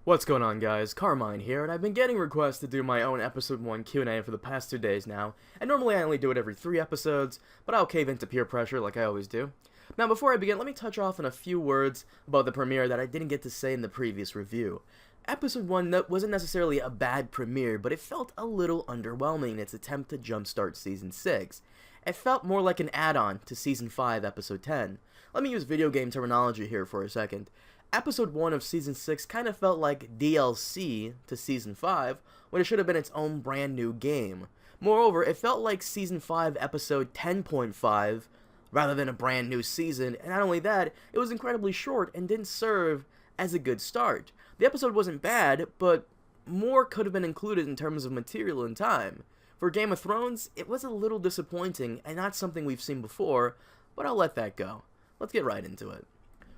What's going on, guys? Carmine here, and I've been getting requests to do my own episode 1 Q&A for the past 2 days now, and normally I only do it every 3 episodes, but I'll cave into peer pressure like I always do. Now, before I begin, let me touch off on a few words about the premiere that I didn't get to say in the previous review. Episode 1 wasn't necessarily a bad premiere, but it felt a little underwhelming in its attempt to jumpstart Season 6. It felt more like an add-on to Season 5, Episode 10. Let me use video game terminology here for a second. Episode 1 of Season 6 kind of felt like DLC to Season 5, when it should have been its own brand new game. Moreover, it felt like Season 5 Episode 10.5, rather than a brand new season, and not only that, it was incredibly short and didn't serve as a good start. The episode wasn't bad, but more could have been included in terms of material and time. For Game of Thrones, it was a little disappointing and not something we've seen before, but I'll let that go. Let's get right into it.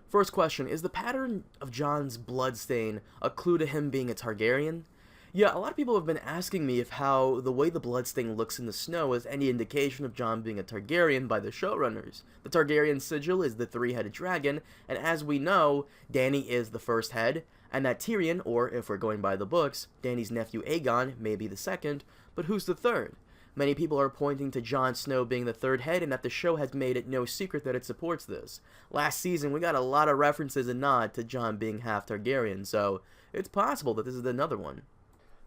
First question, is the pattern of Jon's bloodstain a clue to him being a Targaryen? Yeah, a lot of people have been asking me if how the way the bloodstain looks in the snow is any indication of Jon being a Targaryen by the showrunners. The Targaryen sigil is the three-headed dragon, and as we know, Dany is the first head, and that Tyrion, or if we're going by the books, Dany's nephew Aegon may be the second, but who's the third? Many people are pointing to Jon Snow being the third head, and that the show has made it no secret that it supports this. Last season, we got a lot of references and nod to Jon being half Targaryen, so it's possible that this is another one.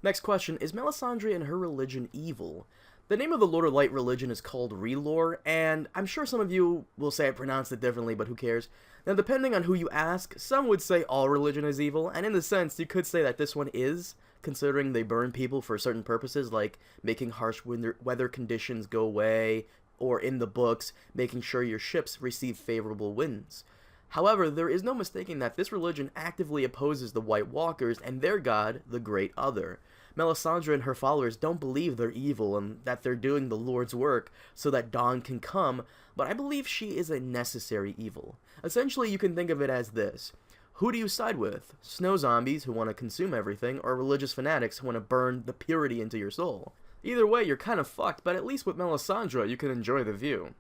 Next question, is Melisandre and her religion evil? The name of the Lord of Light religion is called Relore, and I'm sure some of you will say I pronounced it differently, but who cares? Now, depending on who you ask, some would say all religion is evil, and in the sense, you could say that this one is, considering they burn people for certain purposes, like making harsh weather conditions go away, or in the books, making sure your ships receive favorable winds. However, there is no mistaking that this religion actively opposes the White Walkers and their god, the Great Other. Melisandre and her followers don't believe they're evil and that they're doing the Lord's work so that dawn can come, but I believe she is a necessary evil. Essentially, you can think of it as this. Who do you side with? Snow zombies who want to consume everything, or religious fanatics who want to burn the purity into your soul? Either way, you're kind of fucked, but at least with Melisandre, you can enjoy the view.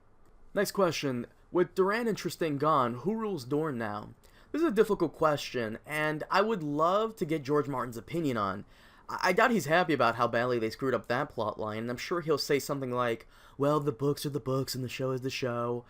Next question. With Doran and Tristan gone, who rules Dorne now? This is a difficult question, and I would love to get George Martin's opinion on. I doubt he's happy about how badly they screwed up that plotline, and I'm sure he'll say something like, well, the books are the books and the show is the show.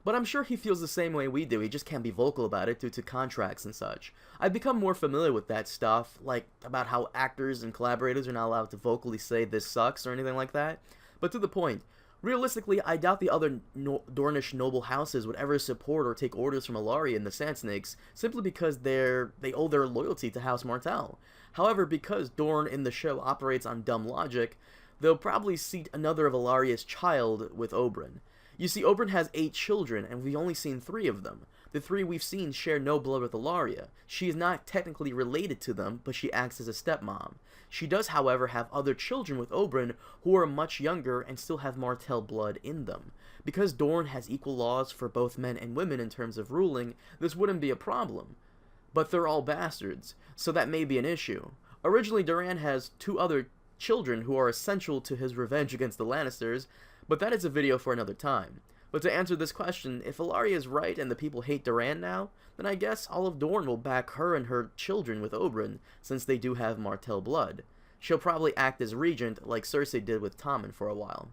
But I'm sure he feels the same way we do, he just can't be vocal about it due to contracts and such. I've become more familiar with that stuff, like about how actors and collaborators are not allowed to vocally say this sucks or anything like that. But to the point, realistically, I doubt the other Dornish noble houses would ever support or take orders from Ellaria and the Sand Snakes, simply because they owe their loyalty to House Martell. However, because Dorne in the show operates on dumb logic, they'll probably seat another of Ellaria's child with Oberyn. You see, Oberyn has 8 children, and we've only seen 3 of them. The 3 we've seen share no blood with Ellaria. She is not technically related to them, but she acts as a stepmom. She does, however, have other children with Oberyn who are much younger and still have Martell blood in them. Because Dorne has equal laws for both men and women in terms of ruling, this wouldn't be a problem. But they're all bastards, so that may be an issue. Originally, Doran has 2 other children who are essential to his revenge against the Lannisters, but that is a video for another time. But to answer this question, if Ellaria is right and the people hate Doran now, then I guess all of Dorne will back her and her children with Oberyn, since they do have Martell blood. She'll probably act as regent like Cersei did with Tommen for a while.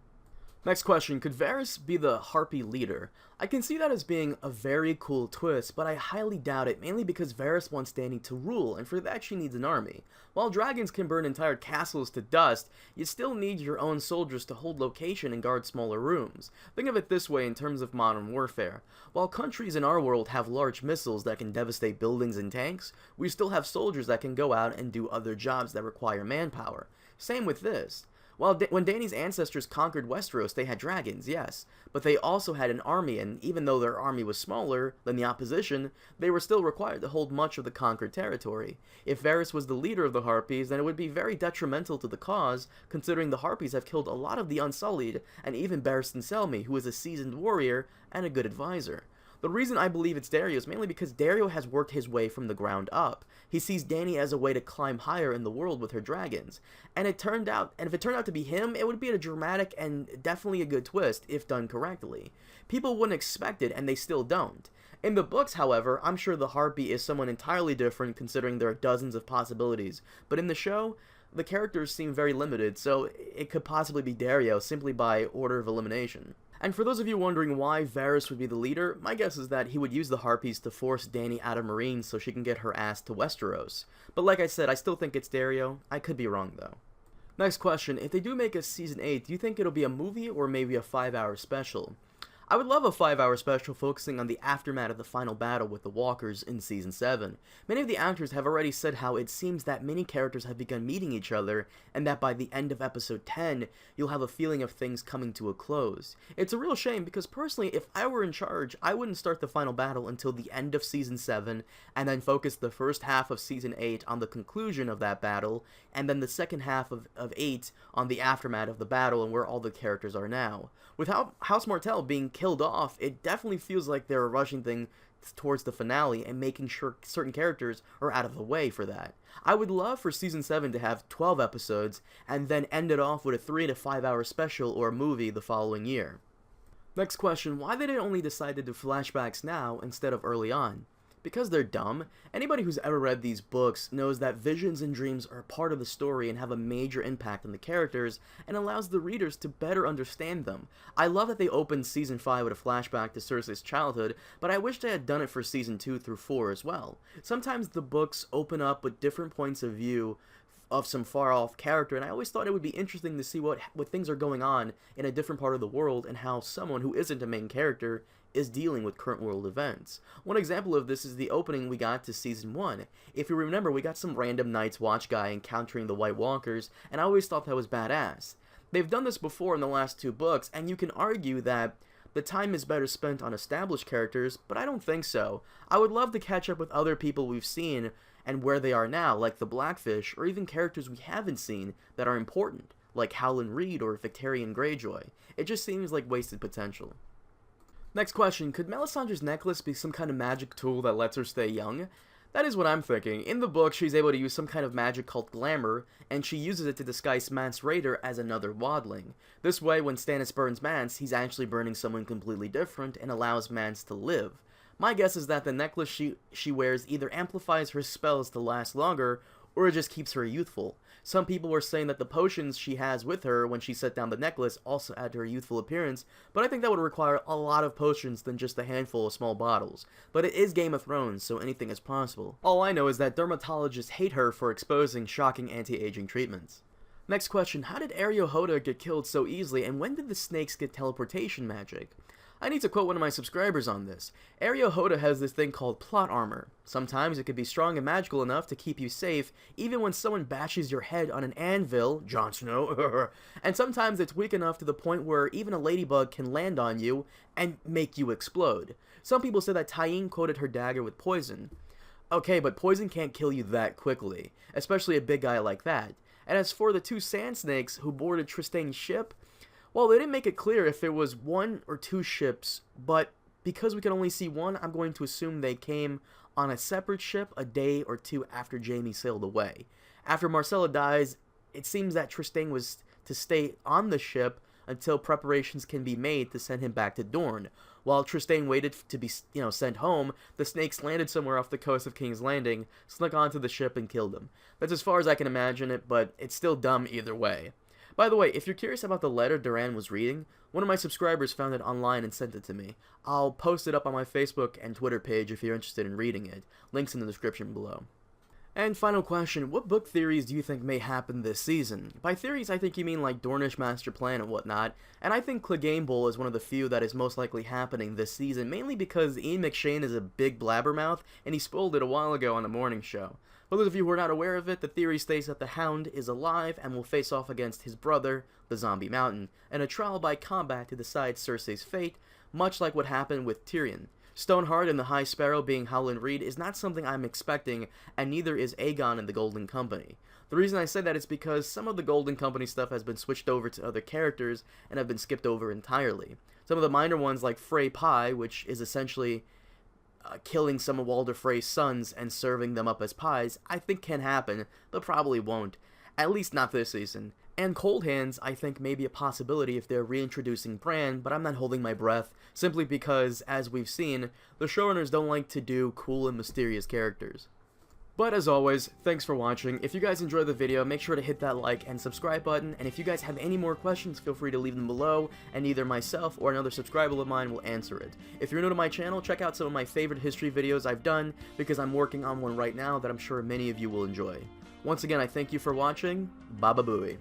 Next question, could Varys be the Harpy leader? I can see that as being a very cool twist, but I highly doubt it, mainly because Varys wants Dany to rule, and for that she needs an army. While dragons can burn entire castles to dust, you still need your own soldiers to hold location and guard smaller rooms. Think of it this way in terms of modern warfare. While countries in our world have large missiles that can devastate buildings and tanks, we still have soldiers that can go out and do other jobs that require manpower. Same with this. When Dany's ancestors conquered Westeros, they had dragons, yes, but they also had an army, and even though their army was smaller than the opposition, they were still required to hold much of the conquered territory. If Varys was the leader of the Harpies, then it would be very detrimental to the cause, considering the Harpies have killed a lot of the Unsullied, and even Barristan Selmy, who is a seasoned warrior and a good advisor. The reason I believe it's Daario is mainly because Daario has worked his way from the ground up. He sees Dany as a way to climb higher in the world with her dragons. And if it turned out to be him, it would be a dramatic and definitely a good twist if done correctly. People wouldn't expect it, and they still don't. In the books, however, I'm sure the Harpy is someone entirely different considering there are dozens of possibilities, but in the show, the characters seem very limited, so it could possibly be Dario simply by order of elimination. And for those of you wondering why Varys would be the leader, my guess is that he would use the Harpies to force Dany out of Meereen so she can get her ass to Westeros. But like I said, I still think it's Dario. I could be wrong though. Next question, if they do make a Season 8, do you think it'll be a movie or maybe a 5-hour special? I would love a 5-hour special focusing on the aftermath of the final battle with the Walkers in Season 7. Many of the actors have already said how it seems that many characters have begun meeting each other, and that by the end of Episode 10, you'll have a feeling of things coming to a close. It's a real shame because personally, if I were in charge, I wouldn't start the final battle until the end of Season 7, and then focus the first half of Season 8 on the conclusion of that battle, and then the second half of 8 on the aftermath of the battle and where all the characters are now. Without House Martell being killed off, it definitely feels like they're rushing things towards the finale and making sure certain characters are out of the way for that. I would love for Season 7 to have 12 episodes and then end it off with a 3 to 5 hour special or a movie the following year. Next question, why did they only decide to do flashbacks now instead of early on? Because they're dumb. Anybody who's ever read these books knows that visions and dreams are part of the story and have a major impact on the characters and allows the readers to better understand them. I love that they opened Season 5 with a flashback to Cersei's childhood, but I wish they had done it for Season 2 through 4 as well. Sometimes the books open up with different points of view of some far-off character, and I always thought it would be interesting to see what things are going on in a different part of the world and how someone who isn't a main character is dealing with current world events. One example of this is the opening we got to Season 1. If you remember, we got some random Night's Watch guy encountering the White Walkers, and I always thought that was badass. They've done this before in the last 2 books, and you can argue that the time is better spent on established characters, but I don't think so. I would love to catch up with other people we've seen and where they are now, like the Blackfish, or even characters we haven't seen that are important, like Howland Reed or Victarion Greyjoy. It just seems like wasted potential. Next question, could Melisandre's necklace be some kind of magic tool that lets her stay young? That is what I'm thinking. In the book, she's able to use some kind of magic called glamour, and she uses it to disguise Mance Rayder as another wildling. This way, when Stannis burns Mance, he's actually burning someone completely different and allows Mance to live. My guess is that the necklace she wears either amplifies her spells to last longer, or it just keeps her youthful. Some people were saying that the potions she has with her when she set down the necklace also add to her youthful appearance, but I think that would require a lot of potions than just a handful of small bottles. But it is Game of Thrones, so anything is possible. All I know is that dermatologists hate her for exposing shocking anti-aging treatments. Next question, how did Areo Hoda get killed so easily, and when did the snakes get teleportation magic? I need to quote one of my subscribers on this. Areo Hoda has this thing called plot armor. Sometimes it can be strong and magical enough to keep you safe, even when someone bashes your head on an anvil, Jon Snow, and sometimes it's weak enough to the point where even a ladybug can land on you and make you explode. Some people say that Tyene coated her dagger with poison. Okay, but poison can't kill you that quickly, especially a big guy like that. And as for the 2 sand snakes who boarded Trystane's ship, well, they didn't make it clear if it was 1 or 2 ships, but because we can only see 1, I'm going to assume they came on a separate ship a day or 2 after Jaime sailed away. After Marcella dies, it seems that Trystane was to stay on the ship until preparations can be made to send him back to Dorne. While Trystane waited to be, sent home, the snakes landed somewhere off the coast of King's Landing, snuck onto the ship, and killed him. That's as far as I can imagine it, but it's still dumb either way. By the way, if you're curious about the letter Doran was reading, one of my subscribers found it online and sent it to me. I'll post it up on my Facebook and Twitter page if you're interested in reading it. Links in the description below. And final question, what book theories do you think may happen this season? By theories, I think you mean like Dornish master plan and whatnot, and I think Clegane Bowl is one of the few that is most likely happening this season, mainly because Ian McShane is a big blabbermouth, and he spoiled it a while ago on the morning show. For those of you who are not aware of it, the theory states that the Hound is alive and will face off against his brother, the Zombie Mountain, in a trial by combat to decide Cersei's fate, much like what happened with Tyrion. Stoneheart and the High Sparrow being Howland Reed is not something I'm expecting, and neither is Aegon and the Golden Company. The reason I say that is because some of the Golden Company stuff has been switched over to other characters and have been skipped over entirely. Some of the minor ones like Frey Pie, which is essentially killing some of Walder Frey's sons and serving them up as pies, I think can happen, but probably won't. At least not this season. And Cold Hands, I think, may be a possibility if they're reintroducing Bran, but I'm not holding my breath, simply because, as we've seen, the showrunners don't like to do cool and mysterious characters. But as always, thanks for watching. If you guys enjoyed the video, make sure to hit that like and subscribe button, and if you guys have any more questions, feel free to leave them below, and either myself or another subscriber of mine will answer it. If you're new to my channel, check out some of my favorite history videos I've done, because I'm working on one right now that I'm sure many of you will enjoy. Once again, I thank you for watching. Baba Booey.